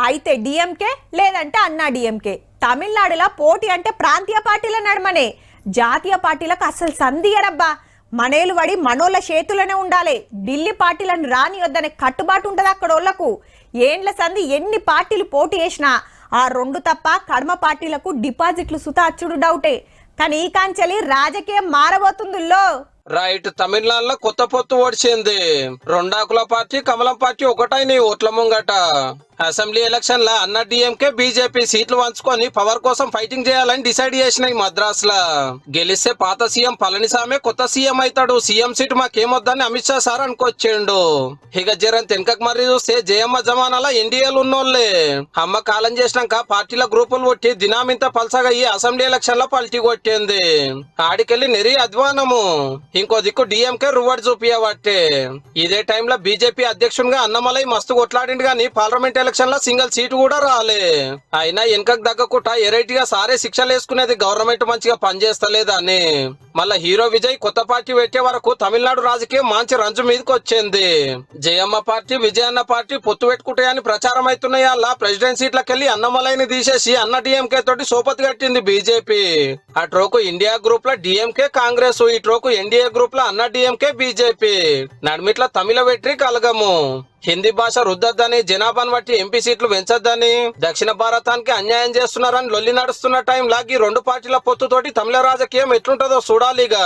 అయితే డిఎంకే లేదంటే అన్నా డిఎంకే. తమిళనాడులో పోటీ అంటే ప్రాంతీయ పార్టీల నడమనే, జాతీయ పార్టీలకు అసలు సంధియరబ్బా. మనేలు పడి మనోళ్ళ చేతులనే ఉండాలి. ఢిల్లీ పార్టీలను రానియొద్దనే కట్టుబాటు ఉంటుంది అక్కడ వాళ్ళకు. ఏండ్ల సంధి ఎన్ని పార్టీలు పోటీ చేసినా ఆ రెండు తప్ప కడమ పార్టీలకు డిపాజిట్లు సుత అచ్చుడు డౌటే. కానీ ఈ కాంచెలి రాజకీయం మారబోతుందిలో. రైట్, తమిళనాడులో కొత్త పొత్తు ఓడిచింది. రెండాకుల పార్టీ కమలం పార్టీ ఒకటైన ఓట్ల ముంగట. అసెంబ్లీ ఎలక్షన్ లా అన్నా డిఎంకే బీజేపీ సీట్లు పంచుకొని పవర్ కోసం ఫైటింగ్ చేయాలని డిసైడ్ చేసినాయి మద్రాస్ లా. గెలిస్తే పాత సీఎం పళనిసామే కొత్త సీఎం అవుతాడు. సీఎం సీట్ మాకేమొద్దని అమిత్ షా సార్ అనుకొచ్చిండు. ఇక జరన్ తెనకకు మరి చూస్తే జయమ్మ జమానాల ఎన్డీఏలు ఉన్నోళ్లే. అమ్మ కాలం చేసినాక పార్టీల గ్రూపులు కొట్టి దినామింత పల్సగా ఈ అసెంబ్లీ ఎలక్షన్ లో పల్టీ కొట్టింది. ఆడికెళ్లి నెరి అధ్వానము. ఇంకో దిక్కు డిఎంకే రువ్వడి చూపియబట్టే. ఇదే టైంలో బీజేపీ అధ్యక్షునిగా అన్నమలై మస్తు కొట్లాడిండు గాని పార్లమెంట్ ఎలక్షన్ లో సింగిల్ సీటు కూడా రాలే. అయినా వెనకకు దగ్గకుండా ఎరైటీగా సారే శిక్షలు వేసుకునేది గవర్నమెంట్ మంచిగా పనిచేస్తలేదని. మళ్ళా హీరో విజయ్ కొత్త పార్టీ పెట్టే వరకు తమిళనాడు రాజకీయం మంచి రంజు మీదకి వచ్చింది. జయమ్మ పార్టీ విజయన్న పార్టీ పొత్తు పెట్టుకుంటాయని ప్రచారం అవుతున్నాయి. అలా ప్రెసిడెంట్ సీట్లకెళ్లి అన్నమలైని తీసేసి అన్న డిఎంకే తోటి సోపతి కట్టింది బీజేపీ. ఆ ట్రోకు ఇండియా గ్రూప్ లో డిఎంకే కాంగ్రెస్, ఈ ట్రోకు ఎన్డీఏ గ్రూప్ లో అన్న డిఎంకే బీజేపీ. నడిమిట్ల తమిళ వెట్రి కలగము. హిందీ భాష రుద్దద్దని, జనాభాను బట్టి ఎంపీ సీట్లు పెంచొద్దని, దక్షిణ భారతానికి అన్యాయం చేస్తున్నారని లొల్లి నడుస్తున్న టైం లాగి రెండు పార్టీల పొత్తుతోటి తమిళ రాజకీయం ఎట్లుంటుందో చూడాలిగా.